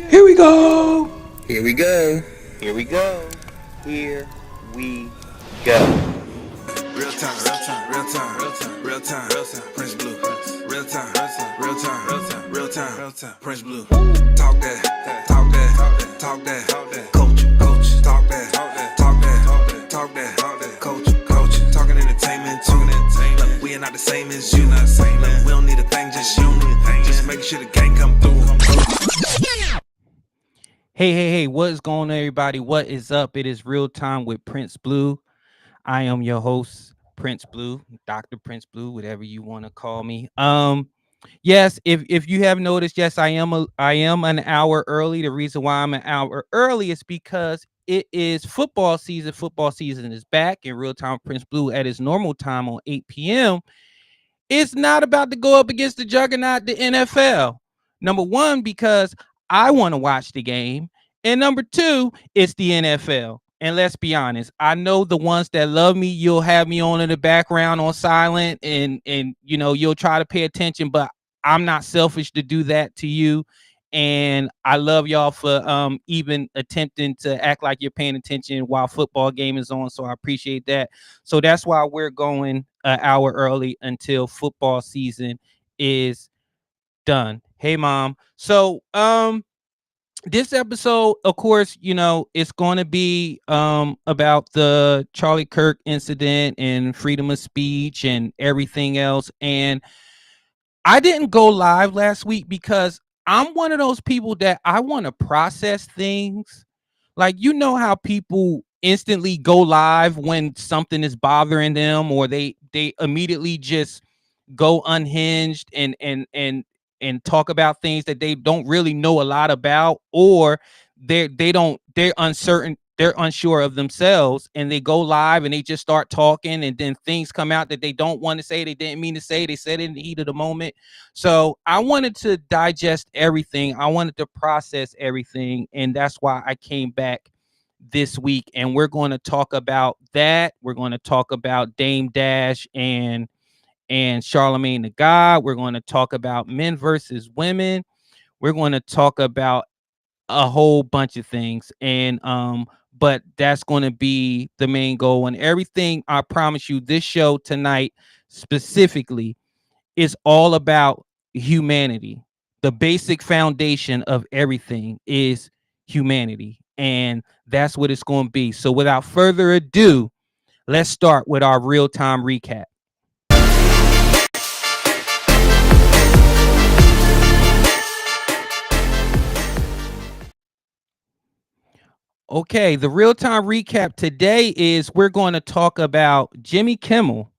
Here we go. Here we go. Here we go. Here we go. Real time, real time, real time, real time, real time, real time, Prince Blue. Real time, real time, real time, real time, real time, real time, Prince Blue. Talk that, talk that, talk that, talk that, coach, coach, talk that, talk that, talk that, talk that, talk that, coach, coach, talking entertainment, talking entertainment. Look, we are not the same as you, not the same. Look, we don't need a thing, just you need a thing. Just make sure the gang come through. Hey, what is going on, everybody? What is up? It is Real Time with Prince Blue. I am your host, Prince Blue, Dr. Prince Blue, whatever you want to call me. Yes, if you have noticed, yes, I am an hour early. The reason why I'm an hour early is because it is football season. Football season is back in Real Time with Prince Blue at its normal time on 8 p.m. It's not about to go up against the juggernaut, the NFL. Number one, because I want to watch the game. And number two, it's the NFL. And let's be honest, I know the ones that love me, you'll have me on in the background on silent and you know, you'll try to pay attention, but I'm not selfish to do that to you. And I love y'all for even attempting to act like you're paying attention while football game is on. So I appreciate that. So that's why we're going an hour early until football season is done. Hey mom. So this episode, of course, you know, it's going to be about the Charlie Kirk incident and freedom of speech and everything else. And I didn't go live last week because I'm one of those people that I want to process things. Like, you know how people instantly go live when something is bothering them, or they immediately just go unhinged and talk about things that they don't really know a lot about, or they're uncertain, they're unsure of themselves, and they go live and they just start talking, and then things come out that they don't want to say, they didn't mean to say, they said it in the heat of the moment. So I wanted to digest everything, I wanted to process everything, and that's why I came back this week. And we're going to talk about that. We're going to talk about Dame Dash and Charlemagne the God. We're going to talk about men versus women. We're going to talk about a whole bunch of things. And but that's going to be the main goal. And everything, I promise you, this show tonight specifically is all about humanity. The basic foundation of everything is humanity. And that's what it's going to be. So without further ado, let's start with our real-time recap. Okay, the real-time recap today is we're going to talk about Jimmy Kimmel.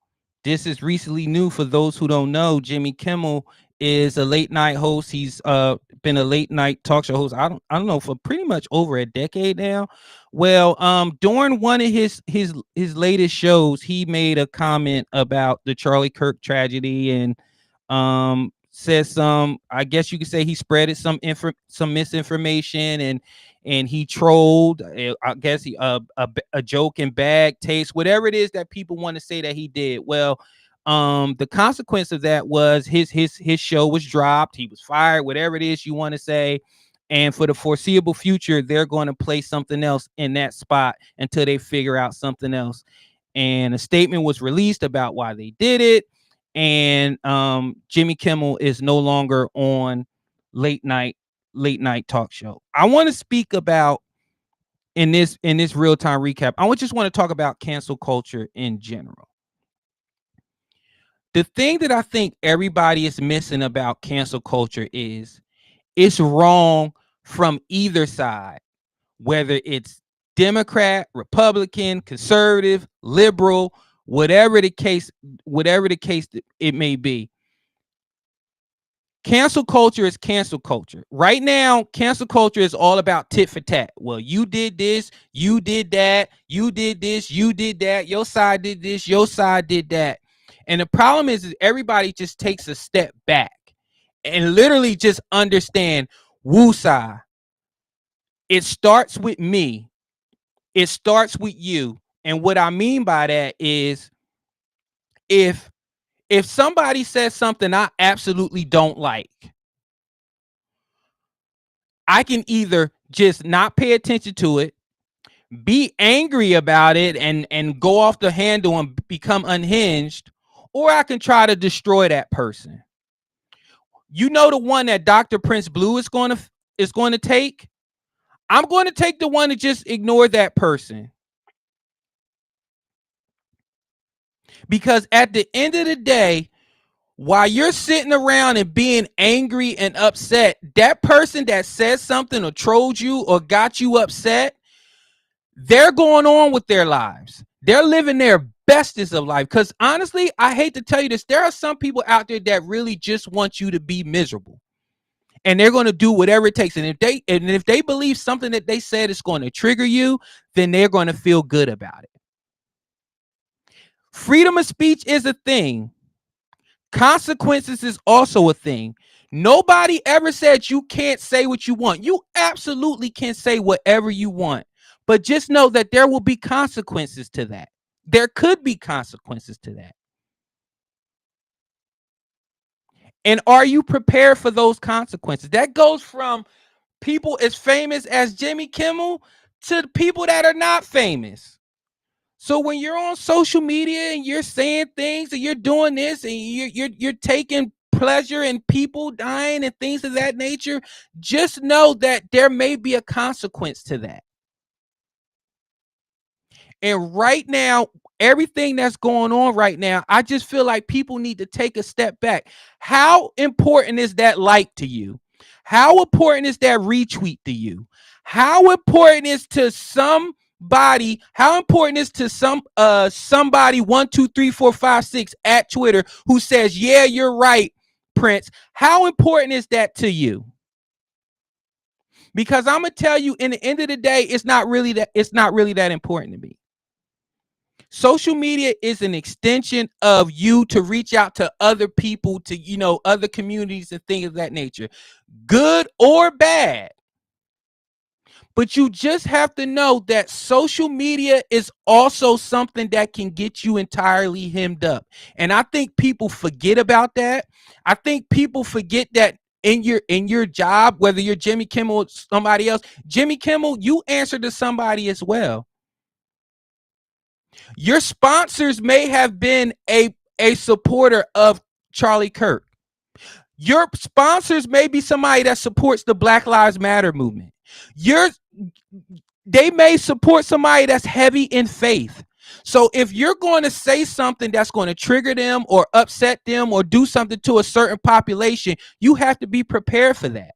This is recently new for those who don't know. Jimmy Kimmel is a late night host. He's been a late night talk show host. I don't know, for pretty much over a decade now. Well, during one of his latest shows, he made a comment about the Charlie Kirk tragedy and says some, I guess you could say he spreaded some misinformation, and he trolled, I guess he a joke in bad taste, whatever it is that people want to say that he did. Well, the consequence of that was his show was dropped, he was fired, whatever it is you want to say. And for the foreseeable future, they're going to play something else in that spot until they figure out something else. And a statement was released about why they did it. And Jimmy Kimmel is no longer on late night talk show. I want to speak about in this real-time recap, I just want to talk about cancel culture in general. The thing that I think everybody is missing about cancel culture is it's wrong from either side, whether it's Democrat, Republican, conservative, liberal, whatever the case it may be. Cancel culture is cancel culture. Right now, cancel culture is all about tit for tat. Well, you did this, you did that, you did this, you did that, your side did this, your side did that. And the problem is everybody just takes a step back and literally just understand woosah. It starts with me. It starts with you. And what I mean by that is if somebody says something I absolutely don't like, I can either just not pay attention to it, be angry about it, and go off the handle and become unhinged, or I can try to destroy that person. You know, the one that Dr. Prince Blue is going to take. I'm going to take the one to just ignore that person, because at the end of the day, while you're sitting around and being angry and upset, that person that said something or trolled you or got you upset, they're going on with their lives. They're living their bestest of life. Because honestly, I hate to tell you this, there are some people out there that really just want you to be miserable. And they're going to do whatever it takes. And if they believe something that they said is going to trigger you, then they're going to feel good about it. Freedom of speech is a thing. Consequences is also a thing. Nobody ever said you can't say what you want. You absolutely can say whatever you want. But just know that there will be consequences to that. There could be consequences to that. And are you prepared for those consequences? That goes from people as famous as Jimmy Kimmel to people that are not famous. So when you're on social media and you're saying things and you're doing this and you're taking pleasure in people dying and things of that nature, just know that there may be a consequence to that. And right now, everything that's going on right now, I just feel like people need to take a step back. How important is that like to you? How important is that retweet to you? How important is to somebody? How important is to somebody 1 2 3 4 5 6 at Twitter who says, "Yeah, you're right, Prince"? How important is that to you? Because I'm gonna tell you, in the end of the day, it's not really that important to me. Social media is an extension of you to reach out to other people, to, other communities and things of that nature, good or bad. But you just have to know that social media is also something that can get you entirely hemmed up. And I think people forget about that. I think people forget that in your job, whether you're Jimmy Kimmel or somebody else, Jimmy Kimmel, you answer to somebody as well. Your sponsors may have been a supporter of Charlie Kirk. Your sponsors may be somebody that supports the Black Lives Matter movement. They may support somebody that's heavy in faith. So if you're going to say something that's going to trigger them or upset them or do something to a certain population, you have to be prepared for that.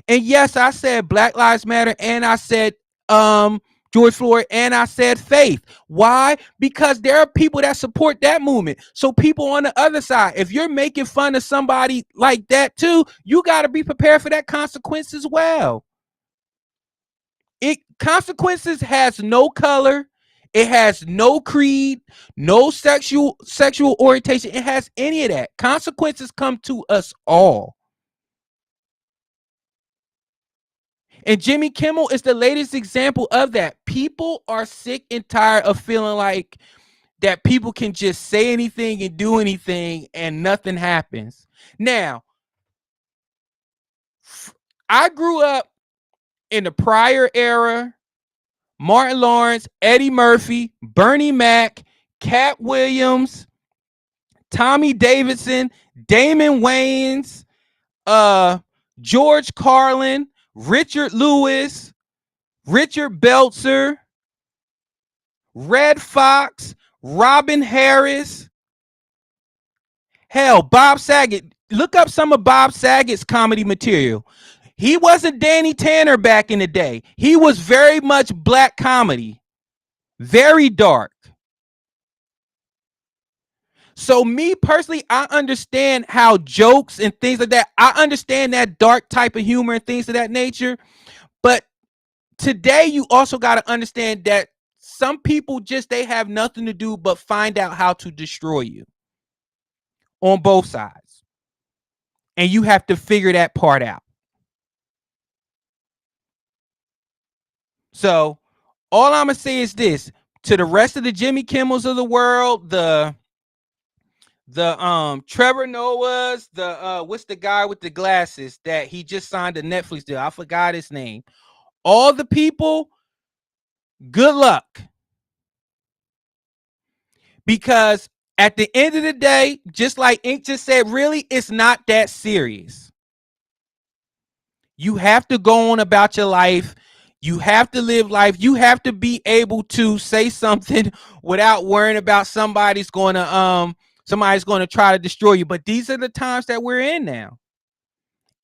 And yes, I said Black Lives Matter, and I said George Floyd, and I said faith. Why? Because there are people that support that movement. So people on the other side, if you're making fun of somebody like that too, you got to be prepared for that consequence as well. Consequences has no color. It has no creed, no sexual orientation. It has any of that. Consequences come to us all. And Jimmy Kimmel is the latest example of that. People are sick and tired of feeling like that people can just say anything and do anything and nothing happens. Now, I grew up in the prior era. Martin Lawrence, Eddie Murphy, Bernie Mac, Cat Williams, Tommy Davidson, Damon Wayans, George Carlin, Richard Lewis, Richard Belzer, Red Fox, Robin Harris. Hell, Bob Saget. Look up some of Bob Saget's comedy material. He wasn't Danny Tanner back in the day. He was very much black comedy. Very dark. So me personally, I understand how jokes and things like that, I understand that dark type of humor and things of that nature. But today you also got to understand that some people they have nothing to do but find out how to destroy you on both sides. And you have to figure that part out. So all I'm going to say is this to the rest of the Jimmy Kimmels of the world, the The Trevor Noah's, the what's the guy with the glasses that he just signed a Netflix deal? I forgot his name. All the people, good luck. Because at the end of the day, just like Ink just said, really, it's not that serious. You have to go on about your life. You have to live life. You have to be able to say something without worrying about somebody's going to try to destroy you. But these are the times that we're in now.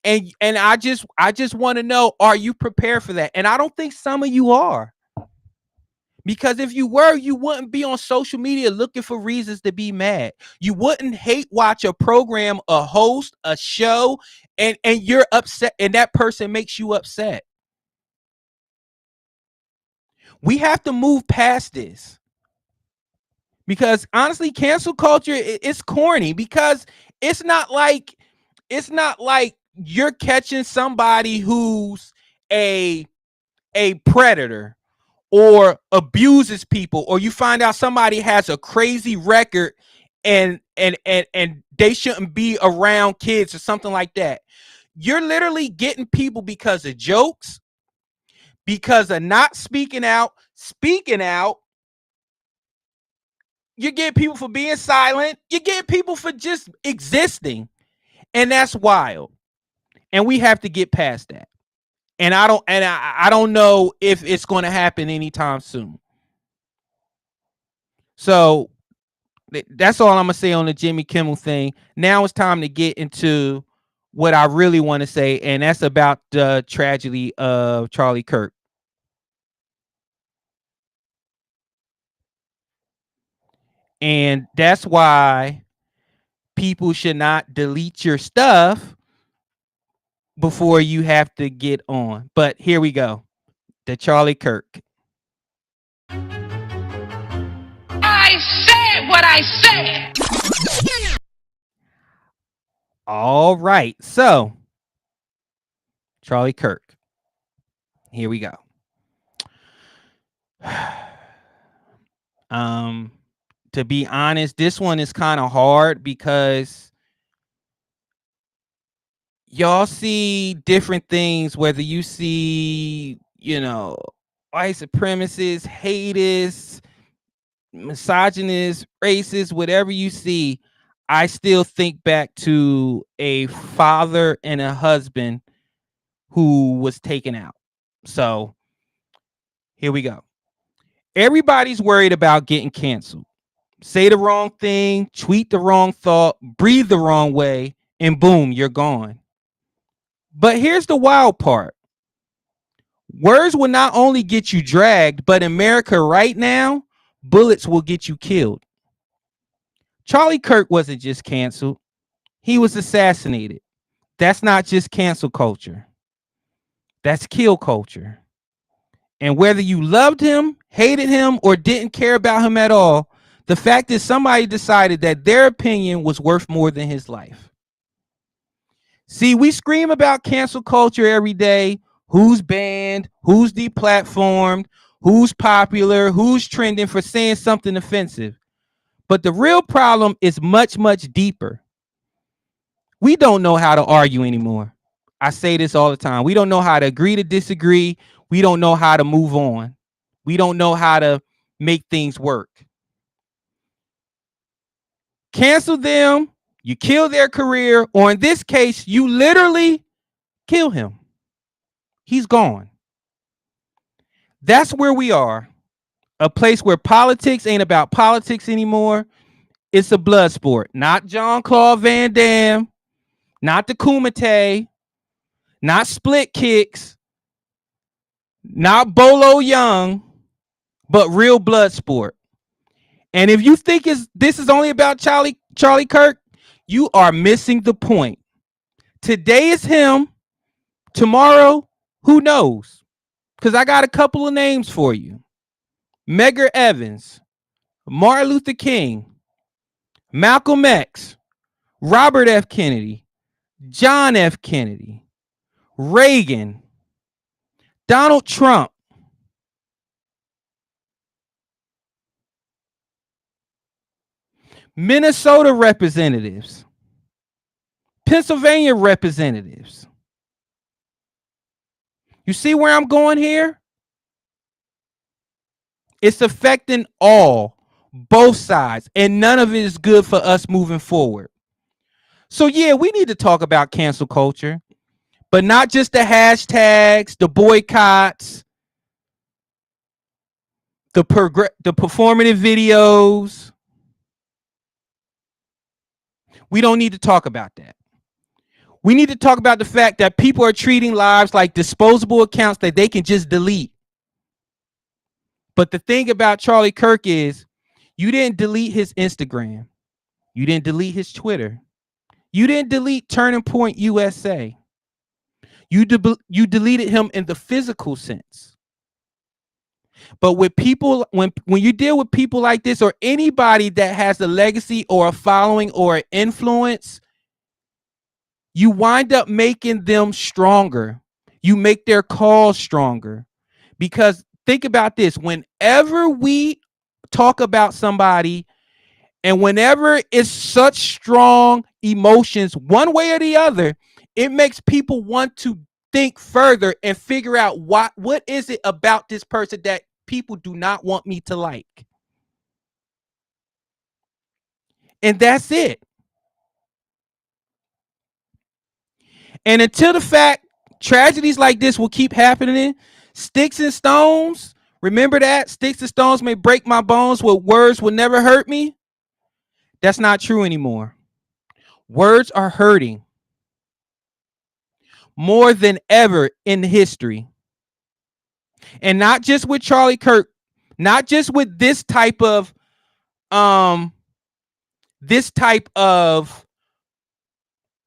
And I just want to know, are you prepared for that? And I don't think some of you are. Because if you were, you wouldn't be on social media looking for reasons to be mad. You wouldn't hate watch a program, a host, a show, and you're upset, and that person makes you upset. We have to move past this. Because honestly, cancel culture, it's corny, because it's not like you're catching somebody who's a predator or abuses people, or you find out somebody has a crazy record and they shouldn't be around kids or something like that. You're literally getting people because of jokes, because of not speaking out. You get people for being silent. You get people for just existing. And that's wild. And we have to get past that. And I don't know if it's going to happen anytime soon. So that's all I'm gonna say on the Jimmy Kimmel thing. Now it's time to get into what I really want to say, and that's about the tragedy of Charlie Kirk. And that's why people should not delete your stuff before you have to get on. But here we go. The Charlie Kirk. I said what I said. All right. So, Charlie Kirk. Here we go. Um to be honest, this one is kind of hard because y'all see different things, whether you see, white supremacists, haters, misogynists, racists, whatever you see. I still think back to a father and a husband who was taken out. So here we go. Everybody's worried about getting canceled. Say the wrong thing, tweet the wrong thought, breathe the wrong way, and boom, you're gone. But here's the wild part. Words will not only get you dragged, but in America right now, bullets will get you killed. Charlie Kirk wasn't just canceled, he was assassinated. That's not just cancel culture, that's kill culture. And whether you loved him, hated him, or didn't care about him at all, the fact is somebody decided that their opinion was worth more than his life. See, we scream about cancel culture every day. Who's banned, who's deplatformed, who's popular, who's trending for saying something offensive. But the real problem is much, much deeper. We don't know how to argue anymore. I say this all the time. We don't know how to agree to disagree. We don't know how to move on. We don't know how to make things work. Cancel them, you kill their career, or in this case, you literally kill him. He's gone. That's where we are. A place where politics ain't about politics anymore. It's a blood sport. Not Jean-Claude Van Damme, not the Kumite, not split kicks, not Bolo Young, but real blood sport. And if you think this is only about Charlie Kirk, you are missing the point. Today is him. Tomorrow, who knows? Because I got a couple of names for you. Medgar Evans, Martin Luther King, Malcolm X, Robert F. Kennedy, John F. Kennedy, Reagan, Donald Trump. Minnesota representatives, Pennsylvania representatives. You see where I'm going here? It's affecting both sides, and none of it is good for us moving forward. So yeah, we need to talk about cancel culture, but not just the hashtags, the boycotts, the performative videos. We don't need to talk about that. We need to talk about the fact that people are treating lives like disposable accounts that they can just delete. But the thing about Charlie Kirk is you didn't delete his Instagram. You didn't delete his Twitter. You didn't delete Turning Point USA. You deleted him in the physical sense. But with people, when you deal with people like this, or anybody that has a legacy or a following or an influence, you wind up making them stronger. You make their cause stronger. Because think about this, whenever we talk about somebody and whenever it's such strong emotions, one way or the other, it makes people want to think further and figure out what is it about this person that people do not want me to like. And that's it. And until the fact tragedies like this will keep happening, sticks and stones, remember that? Sticks and stones may break my bones, but words will never hurt me. That's not true anymore. Words are hurting more than ever in history. And not just with Charlie Kirk, not just with this type of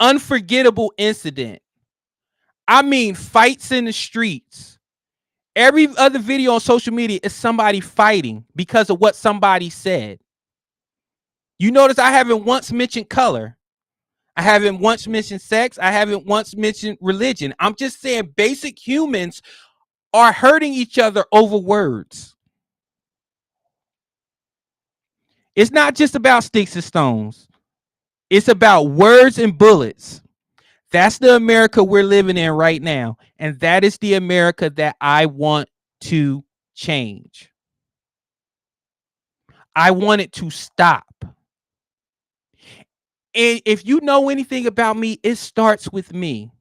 unforgettable incident. I mean, fights in the streets. Every other video on social media is somebody fighting because of what somebody said. You notice I haven't once mentioned color. I haven't once mentioned sex. I haven't once mentioned religion. I'm just saying basic humans are hurting each other over words. It's not just about sticks and stones. It's about words and bullets. That's the America we're living in right now. And that is the America that I want to change. I want it to stop. And if you know anything about me, it starts with me.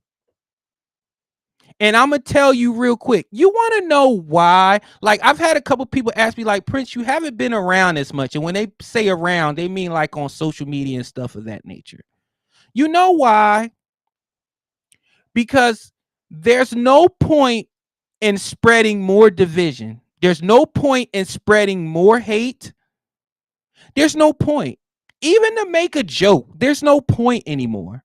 And I'm going to tell you real quick. You want to know why? Like, I've had a couple people ask me, like, Prince, you haven't been around as much. And when they say around, they mean like on social media and stuff of that nature. You know why? Because there's no point in spreading more division. There's no point in spreading more hate. There's no point. Even to make a joke, there's no point anymore.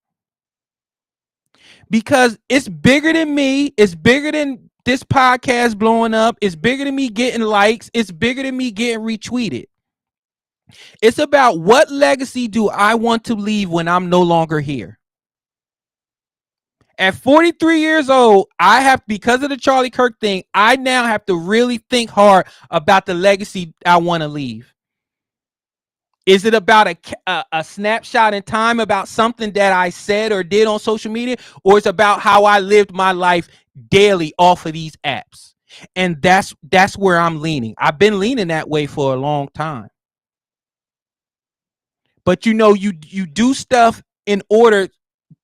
Because it's bigger than me. It's bigger than this podcast blowing up. It's bigger than me getting likes. It's bigger than me getting retweeted. It's about what legacy do I want to leave when I'm no longer here. At 43 years old, I have, because of the Charlie Kirk thing, I now have to really think hard about the legacy I want to leave. Is it about a snapshot in time about something that I said or did on social media, or it's about how I lived my life daily off of these apps? And that's where I'm leaning. I've been leaning that way for a long time. But you know, you do stuff in order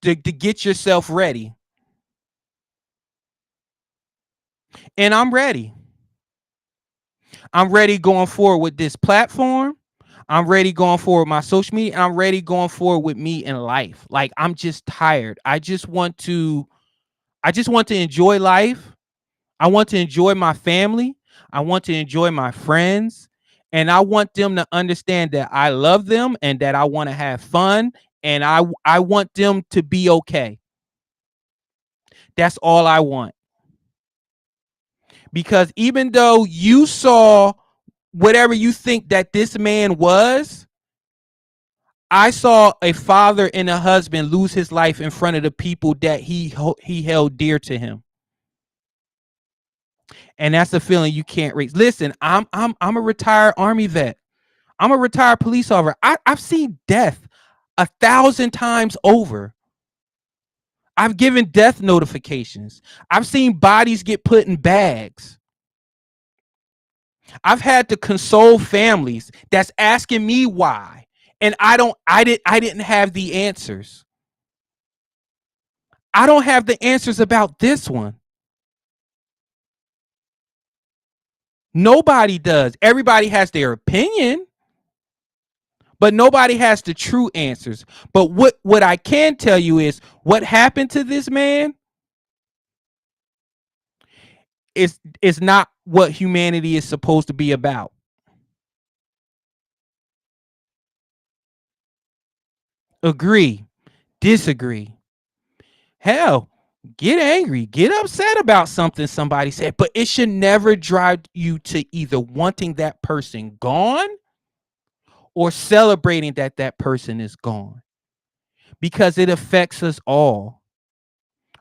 to get yourself ready. And I'm ready. I'm ready going forward with this platform. I'm ready going forward with my social media. I'm ready going forward with me in life. Like, I'm just tired. I just want to enjoy life. I want to enjoy my family. I want to enjoy my friends. And I want them to understand that I love them and that I want to have fun. And I want them to be okay. That's all I want. Because even though you saw whatever you think that this man was, I saw a father and a husband lose his life in front of the people that he held dear to him. And that's a feeling you can't reach. Listen, I'm a retired Army vet. I'm a retired police officer. I've seen death 1,000 times over. I've given death notifications. I've seen bodies get put in bags. I've had to console families that's asking me why. And I didn't have the answers. I don't have the answers about this one. Nobody does. Everybody has their opinion, but nobody has the true answers. But what I can tell you is what happened to this man is not what humanity is supposed to be about. Agree, disagree. Hell, get angry, get upset about something somebody said, but it should never drive you to either wanting that person gone or celebrating that that person is gone, because it affects us all.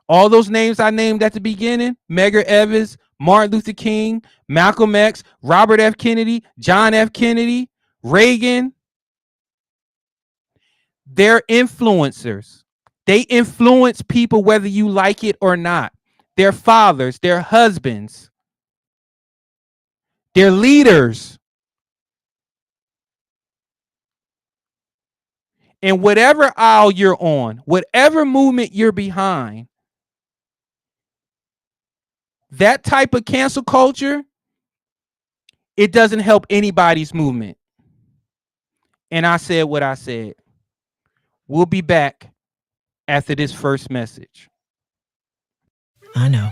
All those names I named at the beginning, Medgar Evers, Martin Luther King, Malcolm X, Robert F. Kennedy, John F. Kennedy, Reagan, they're influencers. They influence people whether you like it or not. Their fathers, their husbands, their leaders. And whatever aisle you're on, whatever movement you're behind, that type of cancel culture, it doesn't help anybody's movement. And I said what I said. We'll be back after this first message. I know.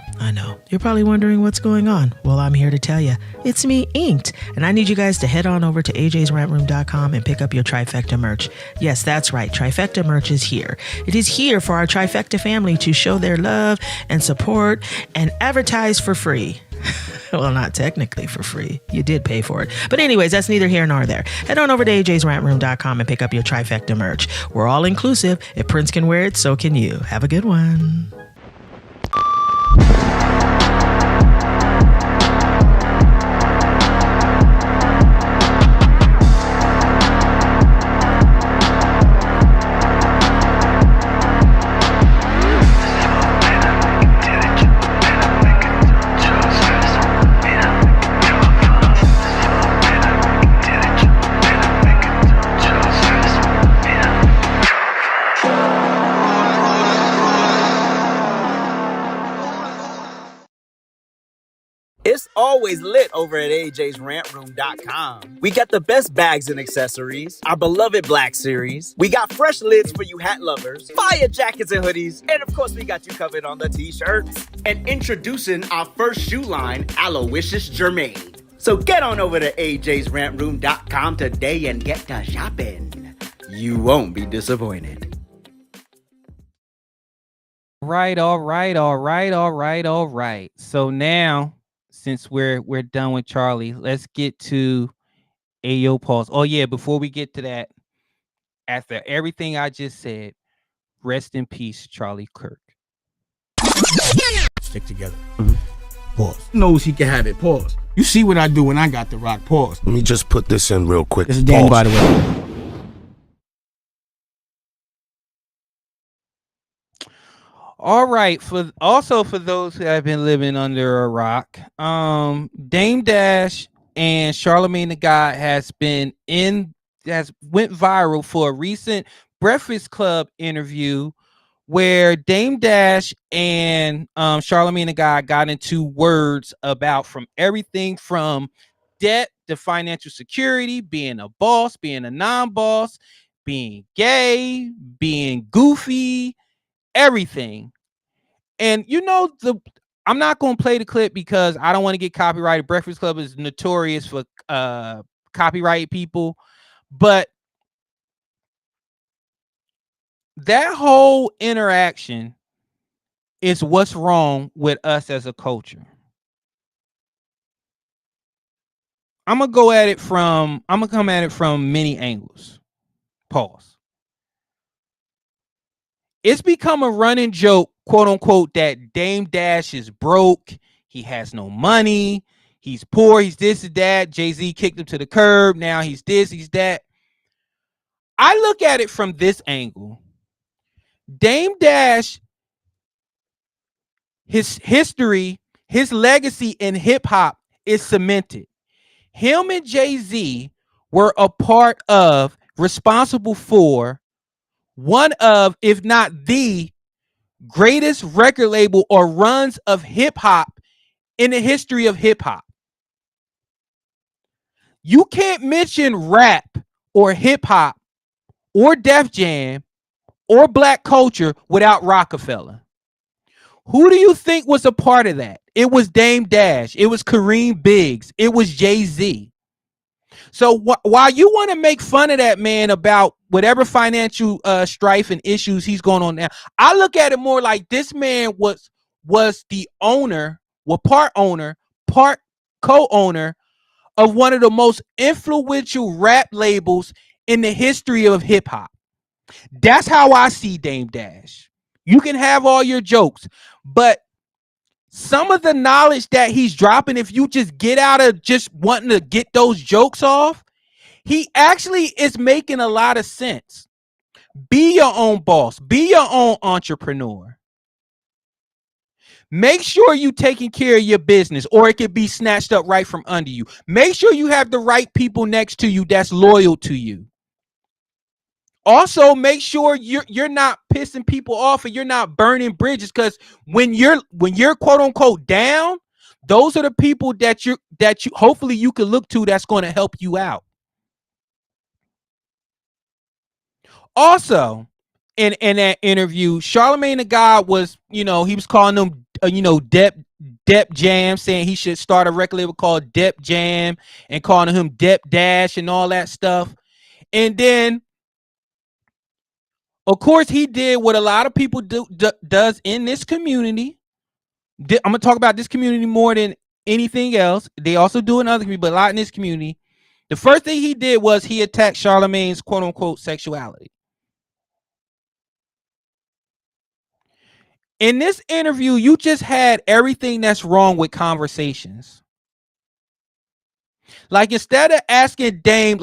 You're probably wondering what's going on. Well, I'm here to tell you. It's me, Inked, and I need you guys to head on over to ajsrantroom.com and pick up your Trifecta merch. Yes, that's right. Trifecta merch is here. It is here for our Trifecta family to show their love and support and advertise for free. Well, not technically for free. You did pay for it. But anyways, that's neither here nor there. Head on over to ajsrantroom.com and pick up your Trifecta merch. We're all inclusive. If Prince can wear it, so can you. Have a good one. It's always lit over at ajsrantroom.com. We got the best bags and accessories, our beloved Black Series. We got fresh lids for you hat lovers, fire jackets and hoodies, and of course we got you covered on the t-shirts. And introducing our first shoe line, Aloysius Germain. So get on over to ajsrantroom.com today and get to shopping. You won't be disappointed. All right. So now, since we're done with Charlie, let's get to Ayo Pause. Oh yeah, before we get to that, after everything I just said, rest in peace, Charlie Kirk. Stick together. Pause. Knows he can have it. Pause. You see what I do when I got the rock. Pause. Let me just put this in real quick. This is Danny, by the way. All right, for those who have been living under a rock, Dame Dash and Charlemagne the God has went viral for a recent Breakfast Club interview where Dame Dash and Charlemagne the God got into words about from everything from debt to financial security, being a boss, being a non-boss, being gay, being goofy, everything. And I'm not going to play the clip because I don't want to get copyrighted. Breakfast Club is notorious for copyright people, but that whole interaction is what's wrong with us as a culture. I'm gonna come at it from many angles. Pause. It's become a running joke, quote unquote, that Dame Dash is broke. He has no money. He's poor. He's this and that. Jay-Z kicked him to the curb. Now he's this, he's that. I look at it from this angle. Dame Dash, his history, his legacy in hip hop is cemented. Him and Jay-Z were a part of, responsible for one of, if not the greatest record label or runs of hip hop in the history of hip hop. You can't mention rap or hip hop or Def Jam or black culture without Rockefeller. Who do you think was a part of that? It was Dame Dash. It was Kareem Biggs. It was Jay-Z. So while you want to make fun of that man about whatever financial strife and issues he's going on now, I look at it more like this man was the owner, part owner, part co-owner of one of the most influential rap labels in the history of hip hop. That's how I see Dame Dash. You can have all your jokes, but some of the knowledge that he's dropping, if you just get out of just wanting to get those jokes off, he actually is making a lot of sense. Be your own boss. Be your own entrepreneur. Make sure you taking care of your business, or it could be snatched up right from under you. Make sure you have the right people next to you that's loyal to you. Also, make sure you're not pissing people off and you're not burning bridges, because when you're quote unquote down, those are the people that you hopefully you can look to that's going to help you out. Also, in that interview, Charlemagne the God was, he was calling them, Dep Jam, saying he should start a record label called Dep Jam, and calling him Dep Dash and all that stuff. And then, of course, he did what a lot of people does in this community. I'm gonna talk about this community more than anything else. They also do in other communities, but a lot in this community. The first thing he did was he attacked Charlemagne's quote unquote sexuality. In this interview, you just had everything that's wrong with conversations. Like, instead of asking Dame,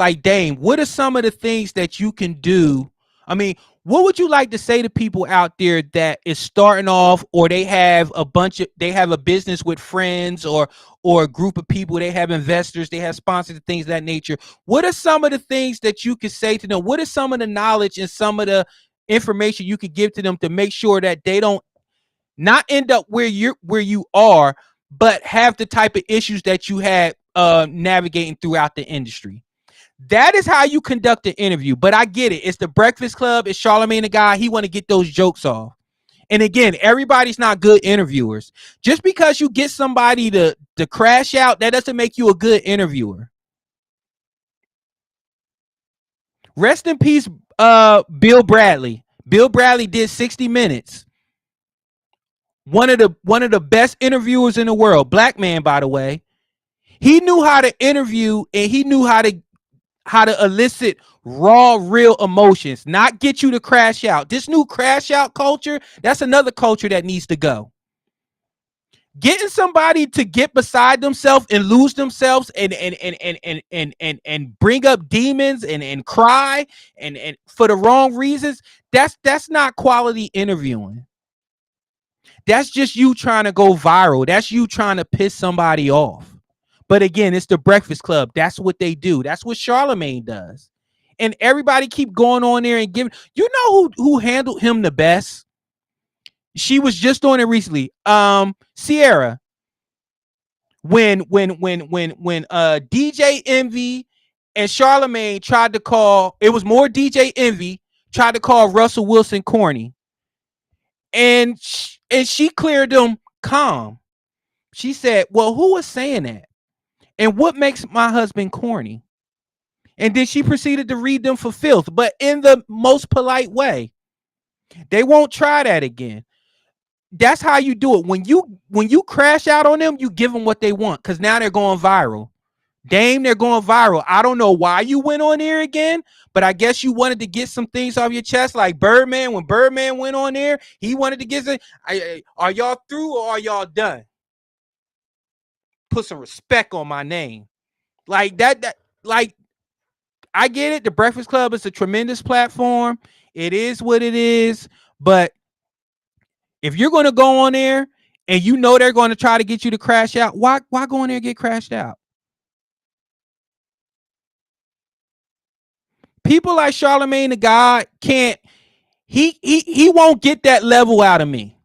what are some of the things that you can do? I mean, what would you like to say to people out there that is starting off, or they have a business with friends or a group of people, they have investors, they have sponsors, things of that nature. What are some of the things that you could say to them? What is some of the knowledge and some of the information you could give to them to make sure that they don't not end up where you are, but have the type of issues that you had navigating throughout the industry? That is how you conduct an interview. But I get it. It's the Breakfast Club. It's Charlemagne the God. He want to get those jokes off. And again, everybody's not good interviewers. Just because you get somebody to crash out, that doesn't make you a good interviewer. Rest in peace, Bill Bradley. Bill Bradley did 60 Minutes. One of the best interviewers in the world. Black man, by the way. He knew how to interview, and he knew how to elicit raw, real emotions, not get you to crash out. This new crash out culture, that's another culture that needs to go. Getting somebody to get beside themselves and lose themselves and bring up demons and cry and for the wrong reasons, that's not quality interviewing. That's just you trying to go viral. That's you trying to piss somebody off. But again, it's the Breakfast Club. That's what they do. That's what Charlemagne does. And everybody keep going on there and giving. You know who handled him the best? She was just on it recently. Sierra. When DJ Envy and Charlemagne tried to call, it was more DJ Envy tried to call Russell Wilson corny. And she cleared them calm. She said, well, who was saying that? And what makes my husband corny? And then she proceeded to read them for filth, but in the most polite way. They won't try that again. That's how you do it. When you crash out on them, you give them what they want, because now they're going viral. Dame, they're going viral. I don't know why you went on there again, but I guess you wanted to get some things off your chest, like Birdman. When Birdman went on there, he wanted to get some. Are y'all through or are y'all done? put some respect on my name. Like that like I get it. The Breakfast Club is a tremendous platform. It is what it is. But if you're going to go on there and you know they're going to try to get you to crash out, why go in there and get crashed out? People like Charlemagne the God can't. He won't get that level out of me.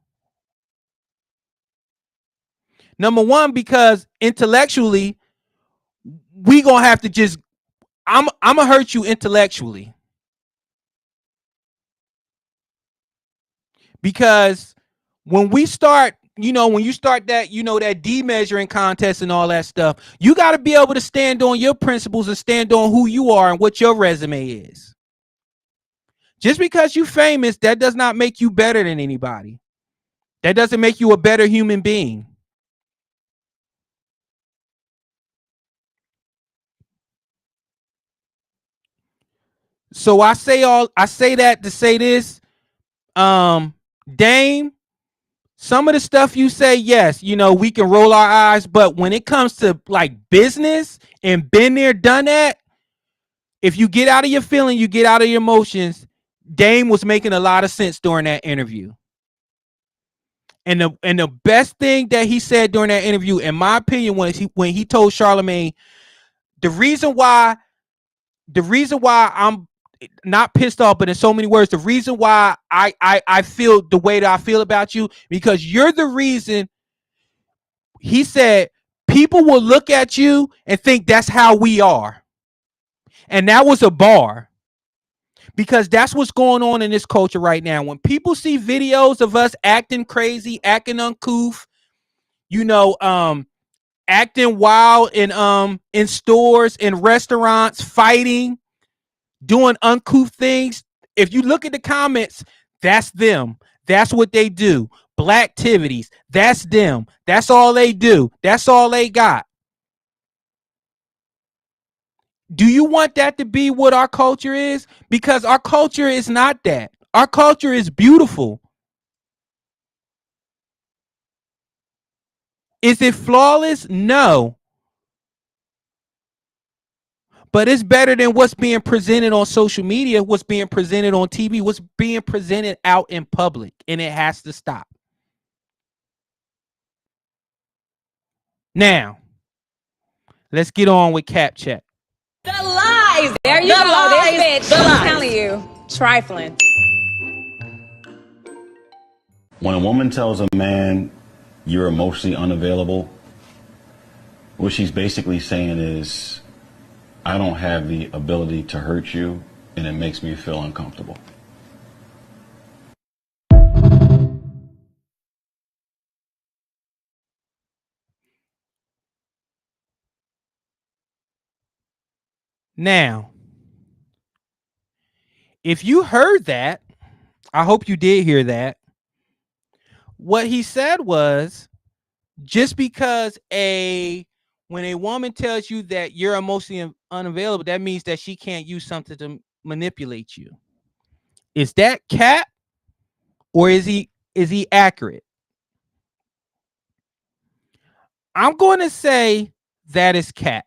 Number one, because intellectually, we gonna have to just. I'm gonna hurt you intellectually. Because when we start, when you start that, that demeasuring contest and all that stuff, you got to be able to stand on your principles and stand on who you are and what your resume is. Just because you're famous, that does not make you better than anybody. That doesn't make you a better human being. So I say that to say this, Dame, some of the stuff you say, yes, we can roll our eyes, but when it comes to like business and been there, done that, if you get out of your feeling, you get out of your emotions. Dame was making a lot of sense during that interview. And the best thing that he said during that interview, in my opinion, was when he told Charlemagne, the reason why I'm not pissed off, but in so many words, the reason why I feel the way that I feel about you, because you're the reason. He said people will look at you and think that's how we are. And that was a bar. Because that's what's going on in this culture right now. When people see videos of us acting crazy, acting uncouth, acting wild in stores, in restaurants, fighting, doing uncouth things. If you look at the comments, that's them. That's what they do. Black activities, that's them. That's all they do. That's all they got. Do you want that to be what our culture is? Because our culture is not that. Our culture is beautiful. Is it flawless? No. But it's better than what's being presented on social media, what's being presented on TV, what's being presented out in public, and it has to stop. Now, let's get on with Cap Check. The lies. There you go. This bitch. I'm telling you. Trifling. When a woman tells a man you're emotionally unavailable, what she's basically saying is, I don't have the ability to hurt you, and it makes me feel uncomfortable. Now, if you heard that, I hope you did hear that. What he said was, just because when a woman tells you that you're emotionally unavailable, that means that she can't use something to manipulate you. Is that cap, or is he accurate? I'm going to say that is cap.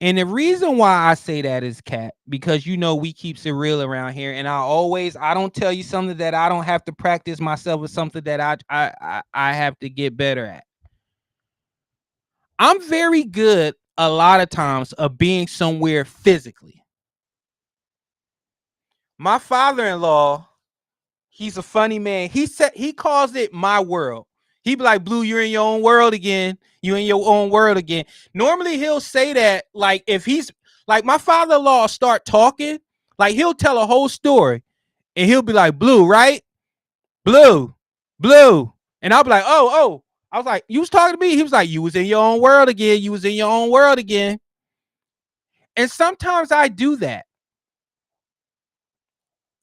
And the reason why I say that is cap, because we keep it real around here, and I don't tell you something that I don't have to practice myself, or something that I have to get better at. I'm very good a lot of times of being somewhere physically. My father-in-law, he's a funny man. He calls it my world. He be like, Blue, you're in your own world again. You in your own world again. Normally he'll say that, like, if he's like, my father-in-law start talking, like he'll tell a whole story and he'll be like, Blue, right? Blue. And I'll be like, oh. I was like, you was talking to me? He was like, you was in your own world again. You was in your own world again. And sometimes I do that.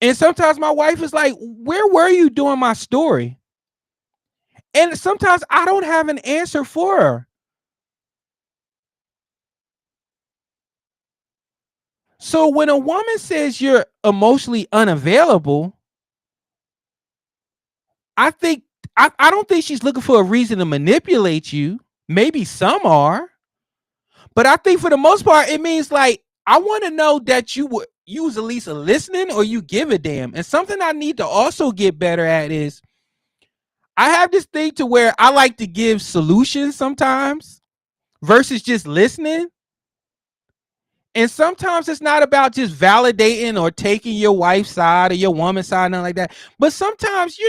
And sometimes my wife is like, where were you doing my story? And sometimes I don't have an answer for her. So when a woman says you're emotionally unavailable, I don't think she's looking for a reason to manipulate you. Maybe some are, but I think for the most part, it means like, I want to know that you was at least listening or you give a damn. And something I need to also get better at is I have this thing to where I like to give solutions sometimes versus just listening. And sometimes it's not about just validating or taking your wife's side or your woman's side, nothing like that. But sometimes,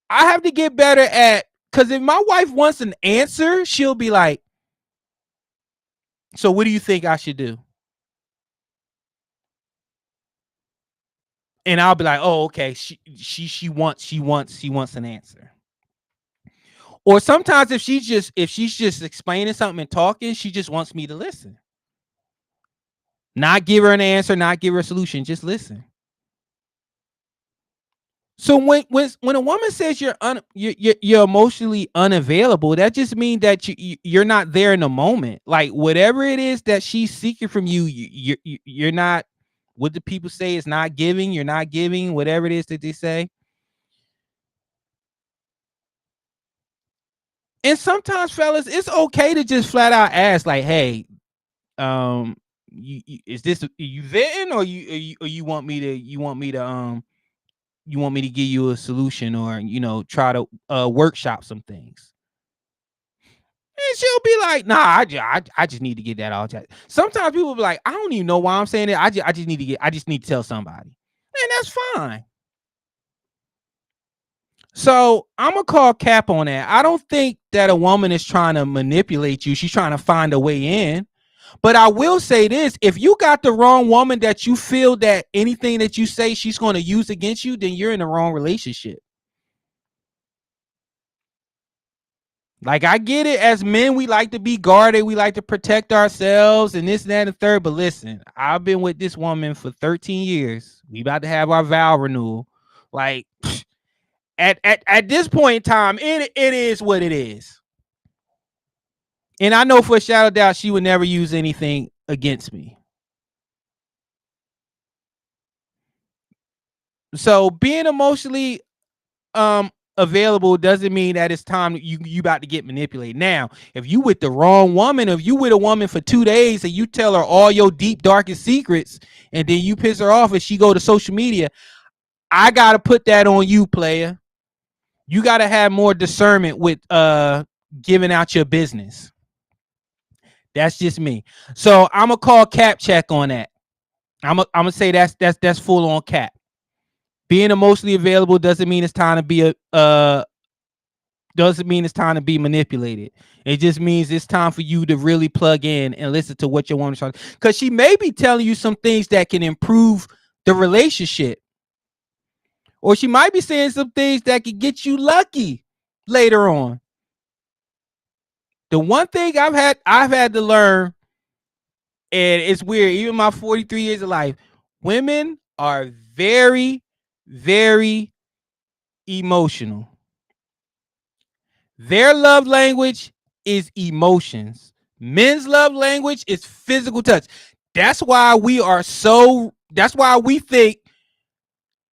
I have to get better at, because if my wife wants an answer, she'll be like, so what do you think I should do? And I'll be like, oh, okay. She wants an answer. Or sometimes if she's just explaining something and talking, she just wants me to listen. Not give her an answer, not give her a solution, just listen. So when a woman says you're emotionally unavailable, that just means that you're not there in the moment. Like whatever it is that she's seeking from you, you're not. What do people say is not giving? You're not giving. Whatever it is that they say. And sometimes, fellas, it's okay to just flat out ask, like, "Hey, is this you venting, or you want me to give you a solution, or try to workshop some things?" And she'll be like, "Nah, I just need to get that all chat." Sometimes people will be like, "I don't even know why I'm saying it. I just need to tell somebody," and that's fine. So I'm gonna call cap on that. I don't think that a woman is trying to manipulate you. She's trying to find a way in. But I will say this: if you got the wrong woman that you feel that anything that you say she's going to use against you, then you're in the wrong relationship. Like, I get it, as men, we like to be guarded, we like to protect ourselves and this, and that, and the third. But listen, I've been with this woman for 13 years. We about to have our vow renewal. Like, at this point in time, it is what it is. And I know for a shadow of doubt she would never use anything against me. So being emotionally available doesn't mean that it's time you about to get manipulated. Now, if you with the wrong woman, if you with a woman for 2 days and you tell her all your deep darkest secrets and then you piss her off and she go to social media, I gotta put that on you, player. You gotta have more discernment with giving out your business. That's just me. So I'm gonna call cap check on that. I'm gonna say that's full on cap. Being emotionally available doesn't mean it's time to be manipulated. It just means it's time for you to really plug in and listen to what your woman's trying to, because she may be telling you some things that can improve the relationship. Or she might be saying some things that could get you lucky later on. The one thing I've had to learn, and it's weird, even my 43 years of life, women are very, very emotional. Their love language is emotions. Men's love language is physical touch. That's why we think,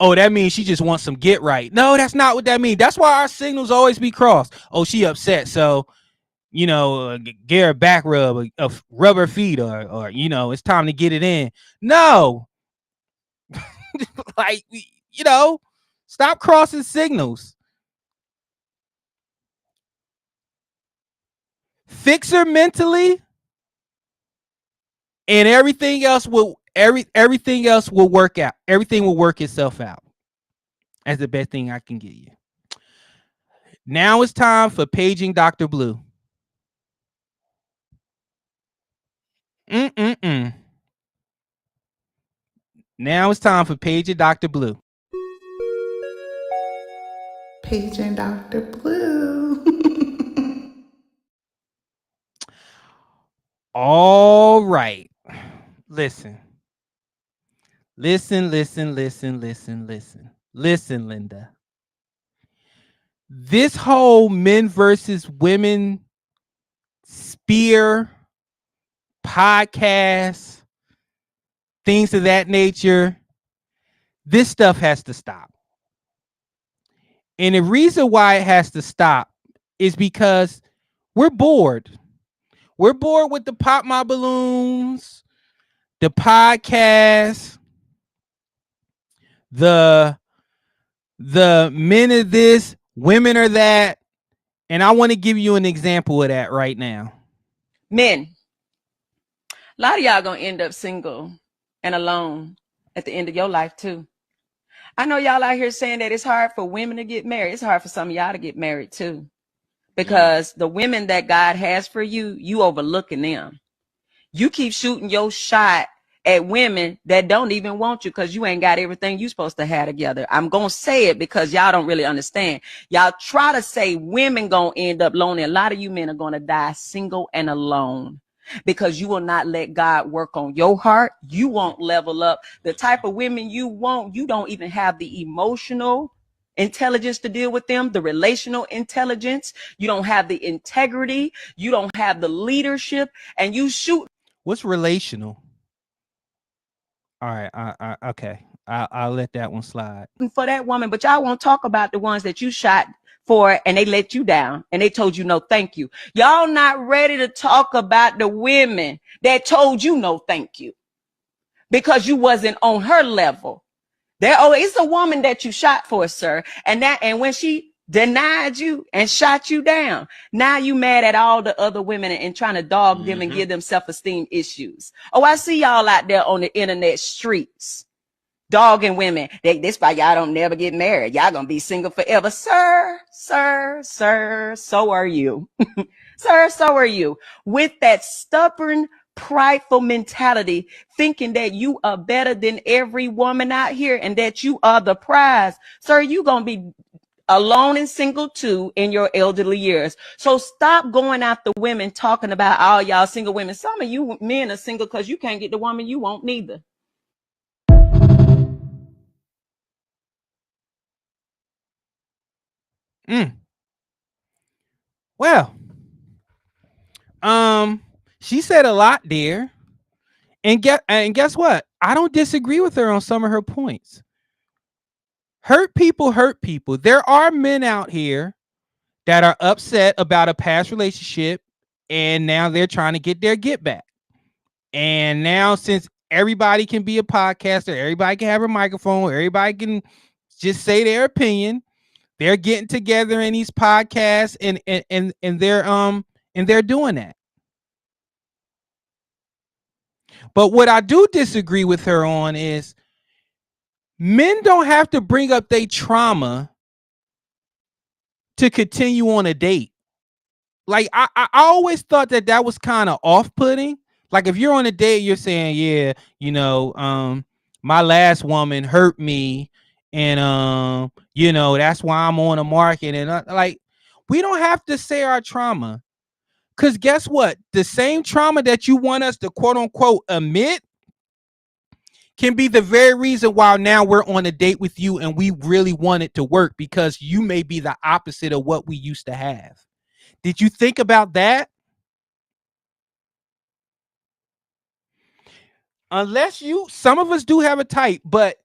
oh, that means she just wants some get right. No, that's not what that means. That's why our signals always be crossed. Oh, she upset. So, get her back rub, rub her feet, or it's time to get it in. No. Like, stop crossing signals. Fix her mentally, and everything else will work out. Everything will work itself out. That's the best thing I can give you. Now it's time for paging Dr. Blue. Now it's time for paging Dr. Blue. Paging Dr. Blue. All right. Listen, Linda. This whole men versus women spear podcast, things of that nature, this stuff has to stop. And the reason why it has to stop is because We're bored. We're bored with the pop my balloons, the podcast, the men are this, women are that. And I want to give you an example of that right now. Men, a lot of y'all gonna end up single and alone at the end of your life too. I know y'all out here saying that it's hard for women to get married. It's hard for some of y'all to get married too. Because the women that God has for you, you overlooking them. You keep shooting your shot at women that don't even want you because you ain't got everything you supposed to have together. I'm going to say it because y'all don't really understand. Y'all try to say women going to end up lonely. A lot of you men are going to die single and alone because you will not let God work on your heart. You won't level up. The type of women you want, you don't even have the emotional intelligence to deal with them, the relational intelligence. You don't have the integrity. You don't have the leadership, and you shoot. What's relational? All right, okay. I'll let that one slide. For that woman, but y'all won't talk about the ones that you shot for and they let you down and they told you no thank you. Y'all not ready to talk about the women that told you no thank you because you wasn't on her level. It's a woman that you shot for, sir. And when she denied you and shot you down, now you mad at all the other women and trying to dog them and give them self-esteem issues. Oh, I see y'all out there on the internet streets dogging women. This why y'all don't never get married. Y'all gonna be single forever. Sir, so are you. Sir, so are you. With that stubborn, prideful mentality, thinking that you are better than every woman out here and that you are the prize. Sir, you gonna be alone and single too in your elderly years. So stop going after women talking about all y'all single women. Some of you men are single because you can't get the woman you want neither. Well, she said a lot there. And guess what? I don't disagree with her on some of her points. Hurt people hurt people. There are men out here that are upset about a past relationship and now they're trying to get their get back. And now since everybody can be a podcaster, everybody can have a microphone, everybody can just say their opinion, they're getting together in these podcasts and they're doing that. But what I do disagree with her on is men don't have to bring up their trauma to continue on a date. Like I always thought that was kind of off-putting. Like if you're on a date, you're saying, yeah, my last woman hurt me, and that's why I'm on the market. And like, we don't have to say our trauma, because guess what? The same trauma that you want us to quote unquote admit can be the very reason why now we're on a date with you and we really want it to work, because you may be the opposite of what we used to have. Did you think about that? Some of us do have a type, but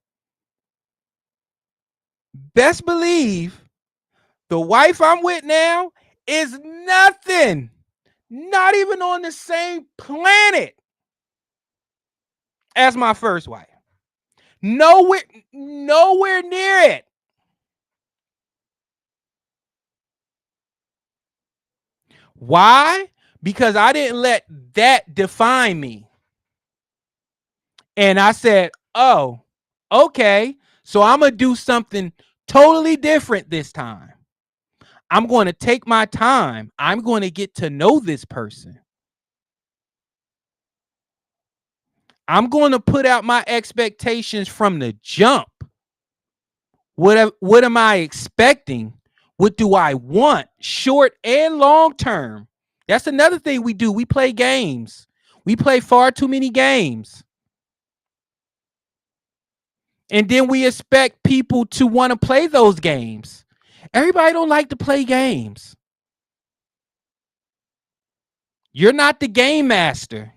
best believe the wife I'm with now is nothing, not even on the same planet as my first wife. Nowhere near it. Why? Because I didn't let that define me. And I said, oh, okay, so I'm going to do something totally different this time. I'm going to take my time. I'm going to get to know this person. I'm going to put out my expectations from the jump. What am I expecting? What do I want? Short and long term. That's another thing we do. We play games. We play far too many games. And then we expect people to want to play those games. Everybody don't like to play games. You're not the game master.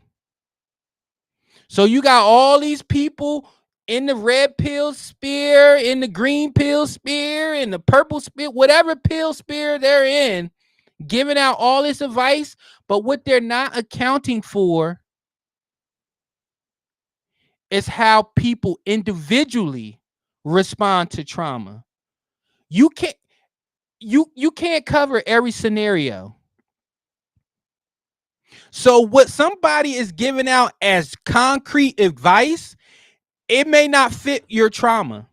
So you got all these people in the red pill sphere, in the green pill sphere, in the purple sphere, whatever pill sphere they're in, giving out all this advice, but what they're not accounting for is how people individually respond to trauma. You can't cover every scenario. So what somebody is giving out as concrete advice, it may not fit your trauma.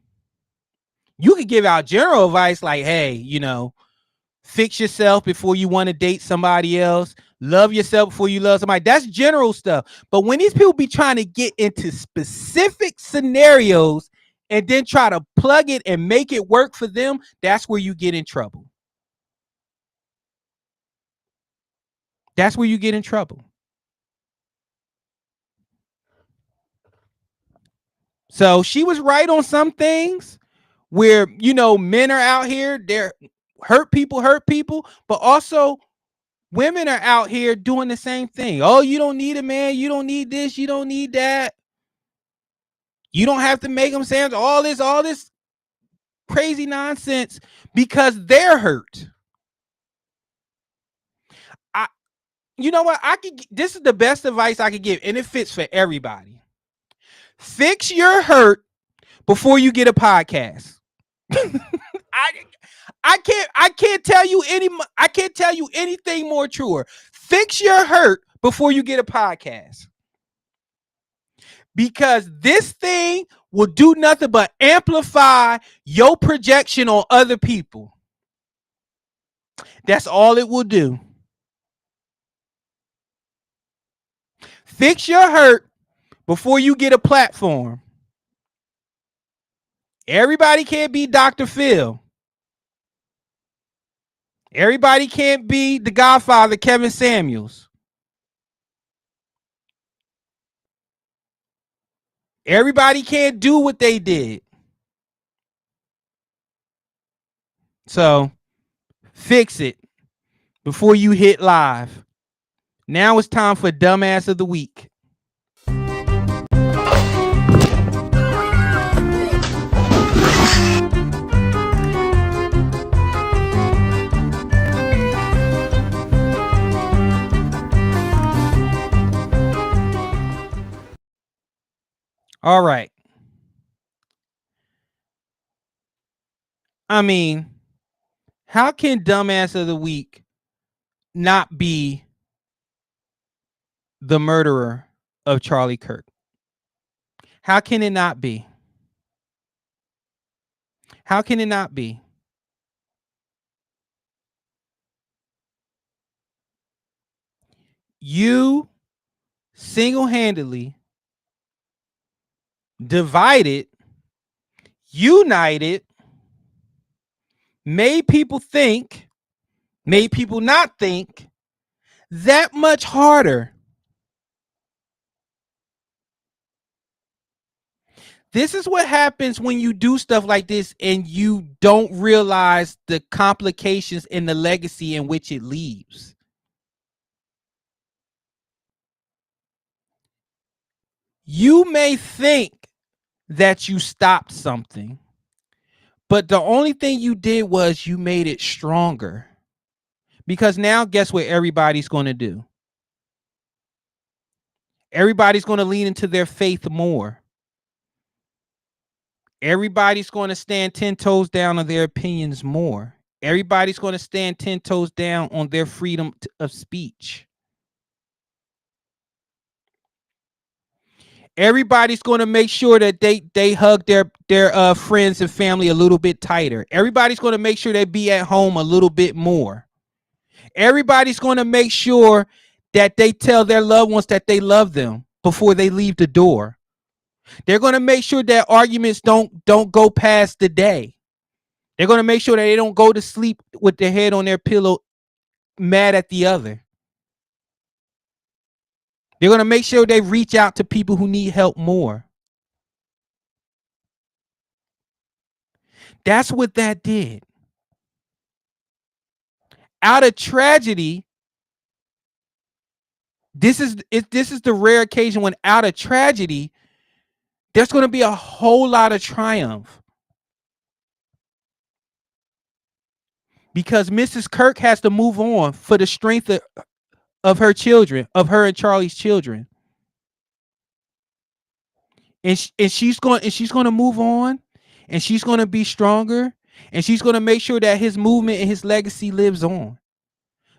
You could give out general advice like, hey, fix yourself before you want to date somebody else. Love yourself before you love somebody. That's general stuff. But when these people be trying to get into specific scenarios and then try to plug it and make it work for them, that's where you get in trouble. That's where you get in trouble. So she was right on some things where, men are out here, they're hurt people, but also women are out here doing the same thing. Oh, you don't need a man. You don't need this. You don't need that. You don't have to make them say all this crazy nonsense because they're hurt. You know what? This is the best advice I could give, and it fits for everybody. Fix your hurt before you get a podcast. I can't tell you anything more truer. Fix your hurt before you get a podcast. Because this thing will do nothing but amplify your projection on other people. That's all it will do. Fix your hurt before you get a platform. Everybody can't be Dr. Phil. Everybody can't be the Godfather, Kevin Samuels. Everybody can't do what they did. So fix it before you hit live. Now it's time for Dumbass of the Week. All right. I mean, how can Dumbass of the Week not be the murderer of Charlie Kirk? How can it not be? How can it not be? You single-handedly divided, united, made people think, made people not think that much harder. This is what happens when you do stuff like this and you don't realize the complications and the legacy in which it leaves. You may think that you stopped something, but the only thing you did was you made it stronger. Because now, guess what everybody's going to do? Everybody's going to lean into their faith more. Everybody's going to stand 10 toes down on their opinions more. Everybody's going to stand 10 toes down on their freedom of speech. Everybody's going to make sure that they hug their friends and family a little bit tighter. Everybody's going to make sure they be at home a little bit more. Everybody's going to make sure that they tell their loved ones that they love them before they leave the door. They're going to make sure that arguments don't go past the day. They're going to make sure that they don't go to sleep with their head on their pillow mad at the other. They're going to make sure they reach out to people who need help more. That's what that did. Out of tragedy, this is the rare occasion when out of tragedy, there's going to be a whole lot of triumph. because Mrs. Kirk has to move on for the strength of her children, of her and Charlie's children. And she's going to move on, and she's going to be stronger, and she's going to make sure that his movement and his legacy lives on.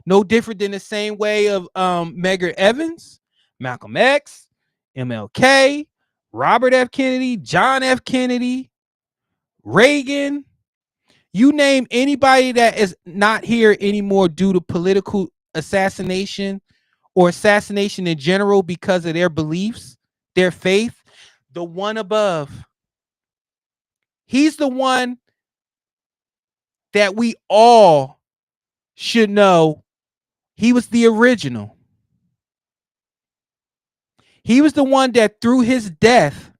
No different than the same way of Medgar Evans, Malcolm X, MLK, Robert F. Kennedy, John F. Kennedy, Reagan. You name anybody that is not here anymore due to political assassination or assassination in general because of their beliefs, their faith, the one above. He's the one that we all should know. He was the original. He was the one that through his death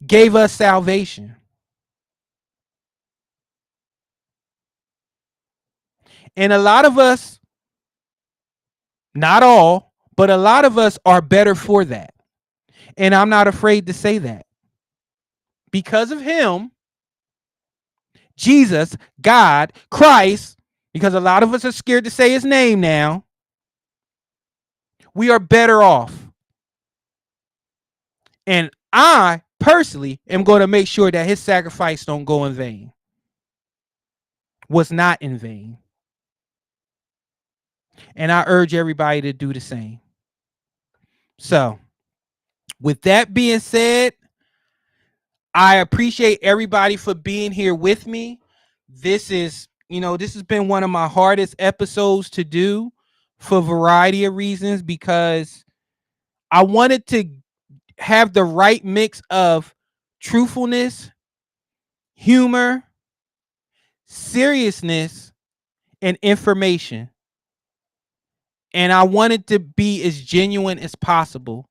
gave us salvation. And a lot of us, not all, but a lot of us are better for that. And I'm not afraid to say that. Because of him, Jesus, God, Christ, because a lot of us are scared to say his name now, we are better off. And I personally am going to make sure that his sacrifice don't go in vain. Was not in vain. And I urge everybody to do the same. So, with that being said, I appreciate everybody for being here with me. This has been one of my hardest episodes to do for a variety of reasons, because I wanted to have the right mix of truthfulness, humor, seriousness, and information. And I wanted to be as genuine as possible.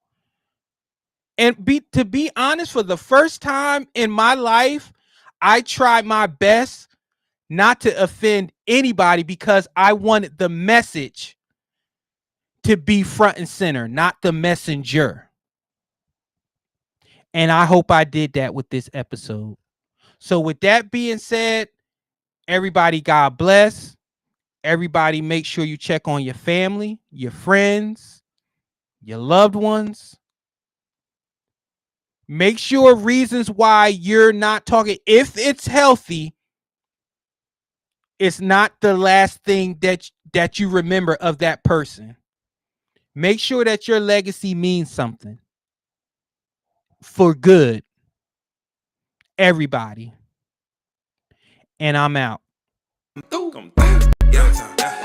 And to be honest, for the first time in my life, I tried my best not to offend anybody because I wanted the message to be front and center, not the messenger. And I hope I did that with this episode. So with that being said, everybody, God bless. Everybody, make sure you check on your family, your friends, your loved ones. Make sure reasons why you're not talking, if it's healthy, it's not the last thing that you remember of that person. Make sure that your legacy means something for good. Everybody. And I'm out. I'm through. Yeah.